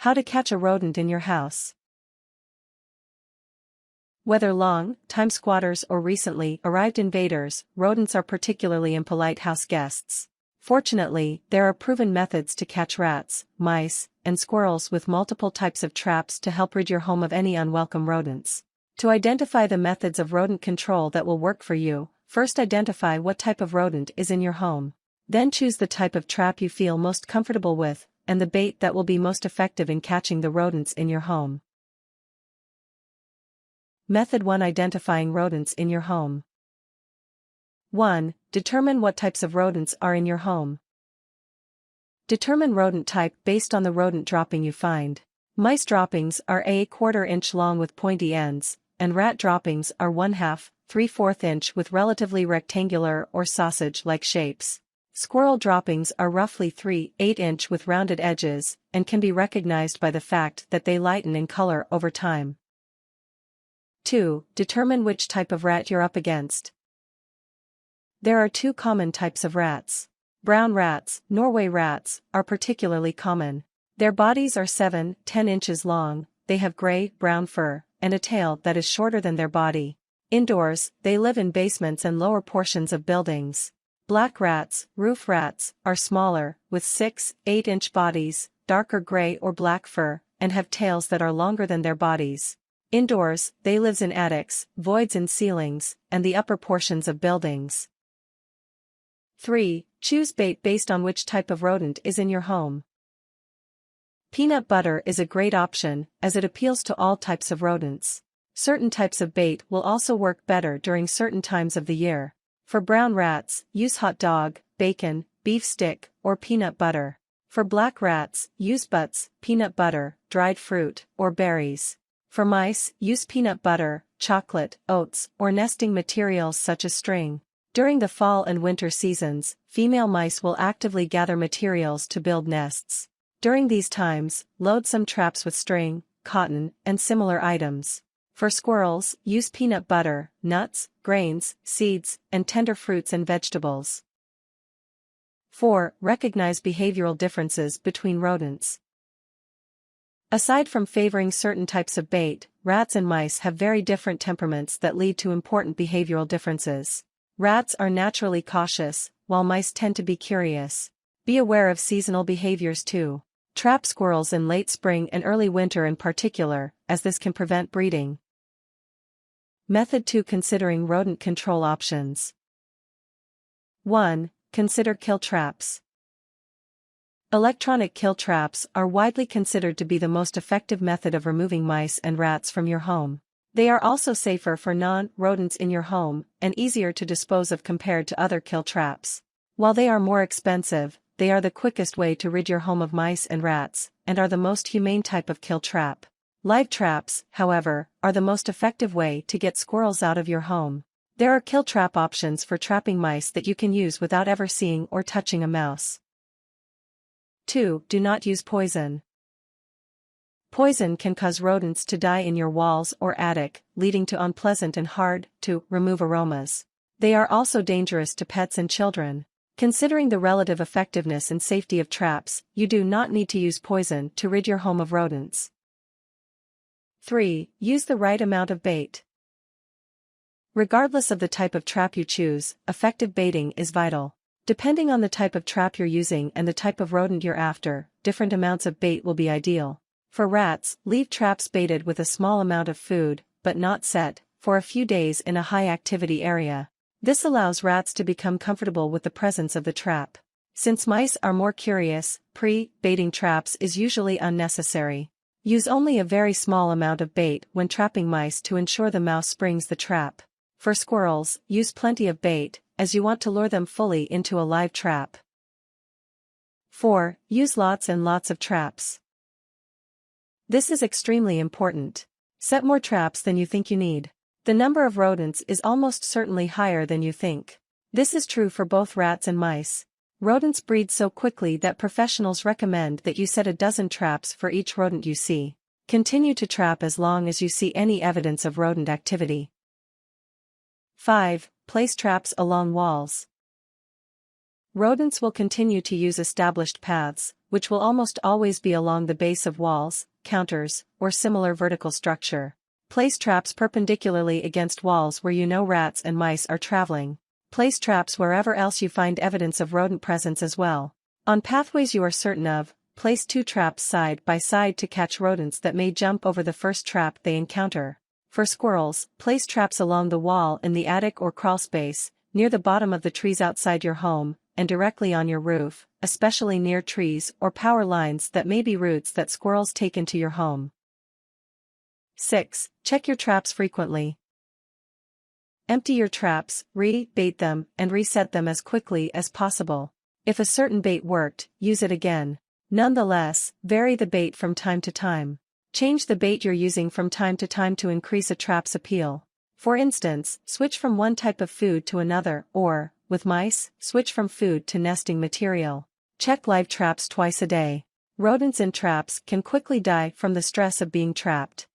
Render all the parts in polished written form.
How to catch a rodent in your house. Whether long-time squatters or recently arrived invaders, rodents are particularly impolite house guests. Fortunately, there are proven methods to catch rats, mice, and squirrels with multiple types of traps to help rid your home of any unwelcome rodents. To identify the methods of rodent control that will work for you, first identify what type of rodent is in your home. Then choose the type of trap you feel most comfortable with, and the bait that will be most effective in catching the rodents in your home. Method 1: Identifying rodents in your home. 1. Determine what types of rodents are in your home. Determine rodent type based on the rodent dropping you find. Mice droppings are a 1/4 inch long with pointy ends, and rat droppings are 1/2, 3/4 inch with relatively rectangular or sausage-like shapes. Squirrel droppings are roughly 3/8 inch with rounded edges, and can be recognized by the fact that they lighten in color over time. 2. Determine which type of rat you're up against. There are two common types of rats. Brown rats, Norway rats, are particularly common. Their bodies are 7-10 inches long, they have gray-brown fur, and a tail that is shorter than their body. Indoors, they live in basements and lower portions of buildings. Black rats, roof rats, are smaller, with 6-8 inch bodies, darker gray or black fur, and have tails that are longer than their bodies. Indoors, they live in attics, voids in ceilings, and the upper portions of buildings. 3. Choose bait based on which type of rodent is in your home. Peanut butter is a great option, as it appeals to all types of rodents. Certain types of bait will also work better during certain times of the year. For brown rats, use hot dog, bacon, beef stick, or peanut butter. For black rats, use butts, peanut butter, dried fruit, or berries. For mice, use peanut butter, chocolate, oats, or nesting materials such as string. During the fall and winter seasons, female mice will actively gather materials to build nests. During these times, load some traps with string, cotton, and similar items. For squirrels, use peanut butter, nuts, grains, seeds, and tender fruits and vegetables. 4. Recognize behavioral differences between rodents. Aside from favoring certain types of bait, rats and mice have very different temperaments that lead to important behavioral differences. Rats are naturally cautious, while mice tend to be curious. Be aware of seasonal behaviors too. Trap squirrels in late spring and early winter in particular, as this can prevent breeding. Method 2: Considering rodent control options. 1. Consider kill traps. Electronic kill traps are widely considered to be the most effective method of removing mice and rats from your home. They are also safer for non-rodents in your home, and easier to dispose of compared to other kill traps. While they are more expensive, they are the quickest way to rid your home of mice and rats, and are the most humane type of kill trap. Live traps, however, are the most effective way to get squirrels out of your home. There are kill trap options for trapping mice that you can use without ever seeing or touching a mouse. 2. Do not use poison. Poison can cause rodents to die in your walls or attic, leading to unpleasant and hard-to-remove aromas. They are also dangerous to pets and children. Considering the relative effectiveness and safety of traps, you do not need to use poison to rid your home of rodents. 3. Use the right amount of bait. Regardless of the type of trap you choose, effective baiting is vital. Depending on the type of trap you're using and the type of rodent you're after, different amounts of bait will be ideal. For rats, leave traps baited with a small amount of food, but not set, for a few days in a high-activity area. This allows rats to become comfortable with the presence of the trap. Since mice are more curious, pre-baiting traps is usually unnecessary. Use only a very small amount of bait when trapping mice to ensure the mouse springs the trap. For squirrels, use plenty of bait, as you want to lure them fully into a live trap. 4. Use lots and lots of traps. This is extremely important. Set more traps than you think you need. The number of rodents is almost certainly higher than you think. This is true for both rats and mice. Rodents breed so quickly that professionals recommend that you set a dozen traps for each rodent you see. Continue to trap as long as you see any evidence of rodent activity. 5. Place traps along walls. Rodents will continue to use established paths, which will almost always be along the base of walls, counters, or similar vertical structure. Place traps perpendicularly against walls where you know rats and mice are traveling. Place traps wherever else you find evidence of rodent presence as well. On pathways you are certain of, place 2 traps side by side to catch rodents that may jump over the first trap they encounter. For squirrels, place traps along the wall in the attic or crawl space, near the bottom of the trees outside your home, and directly on your roof, especially near trees or power lines that may be routes that squirrels take into your home. 6. Check your traps frequently. Empty your traps, re-bait them, and reset them as quickly as possible. If a certain bait worked, use it again. Nonetheless, vary the bait from time to time. Change the bait you're using from time to time to increase a trap's appeal. For instance, switch from one type of food to another, or, with mice, switch from food to nesting material. Check live traps twice a day. Rodents in traps can quickly die from the stress of being trapped.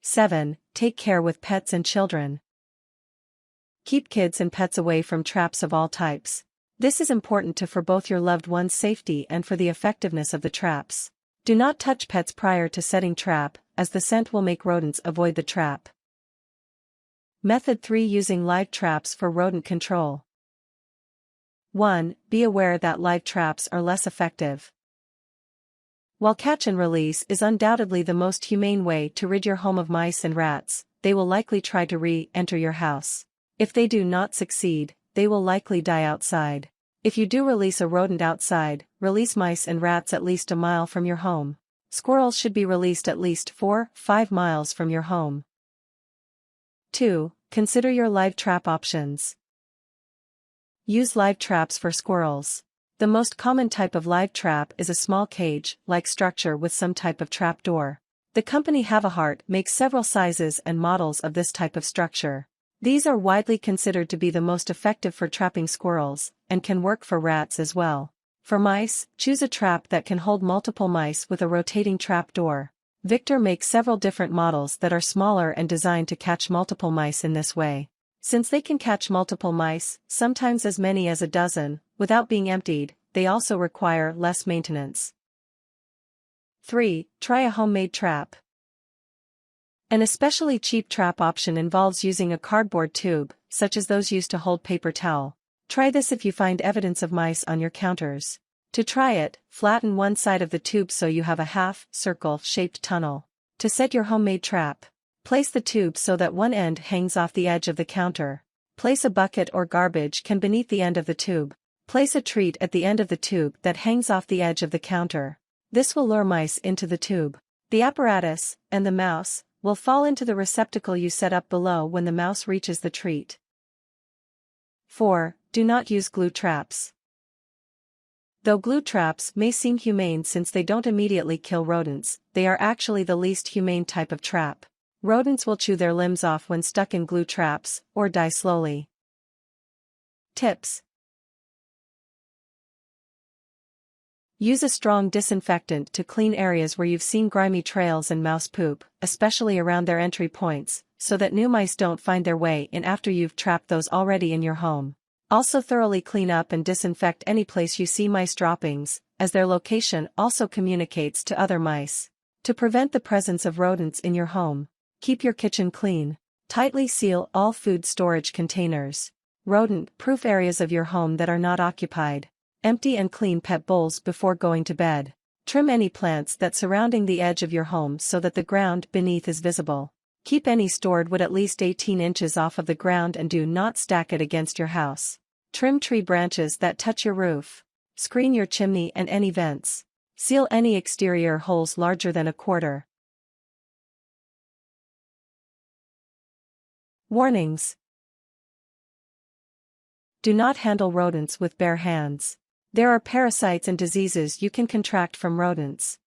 7. Take care with pets and children. Keep kids and pets away from traps of all types. This is important for both your loved one's safety and for the effectiveness of the traps. Do not touch pets prior to setting trap, as the scent will make rodents avoid the trap. Method 3. Using live traps for rodent control. 1. Be aware that live traps are less effective. While catch and release is undoubtedly the most humane way to rid your home of mice and rats, they will likely try to re-enter your house. If they do not succeed, they will likely die outside. If you do release a rodent outside, release mice and rats at least a mile from your home. Squirrels should be released at least 4-5 miles from your home. 2. Consider your live trap options. Use live traps for squirrels. The most common type of live trap is a small cage-like structure with some type of trap door. The company Havahart makes several sizes and models of this type of structure. These are widely considered to be the most effective for trapping squirrels, and can work for rats as well. For mice, choose a trap that can hold multiple mice with a rotating trap door. Victor makes several different models that are smaller and designed to catch multiple mice in this way. Since they can catch multiple mice, sometimes as many as a dozen, without being emptied, they also require less maintenance. 3. Try a homemade trap. An especially cheap trap option involves using a cardboard tube, such as those used to hold paper towel. Try this if you find evidence of mice on your counters. To try it, flatten one side of the tube so you have a half-circle-shaped tunnel. To set your homemade trap, place the tube so that one end hangs off the edge of the counter. Place a bucket or garbage can beneath the end of the tube. Place a treat at the end of the tube that hangs off the edge of the counter. This will lure mice into the tube. The apparatus, and the mouse, will fall into the receptacle you set up below when the mouse reaches the treat. 4. Do not use glue traps. Though glue traps may seem humane since they don't immediately kill rodents, they are actually the least humane type of trap. Rodents will chew their limbs off when stuck in glue traps, or die slowly. Tips. Use a strong disinfectant to clean areas where you've seen grimy trails and mouse poop, especially around their entry points, so that new mice don't find their way in after you've trapped those already in your home. Also thoroughly clean up and disinfect any place you see mice droppings, as their location also communicates to other mice. To prevent the presence of rodents in your home, keep your kitchen clean. Tightly seal all food storage containers. Rodent-proof areas of your home that are not occupied. Empty and clean pet bowls before going to bed. Trim any plants that surrounding the edge of your home so that the ground beneath is visible. Keep any stored wood at least 18 inches off of the ground and do not stack it against your house. Trim tree branches that touch your roof. Screen your chimney and any vents. Seal any exterior holes larger than a quarter. Warnings. Do not handle rodents with bare hands. There are parasites and diseases you can contract from rodents.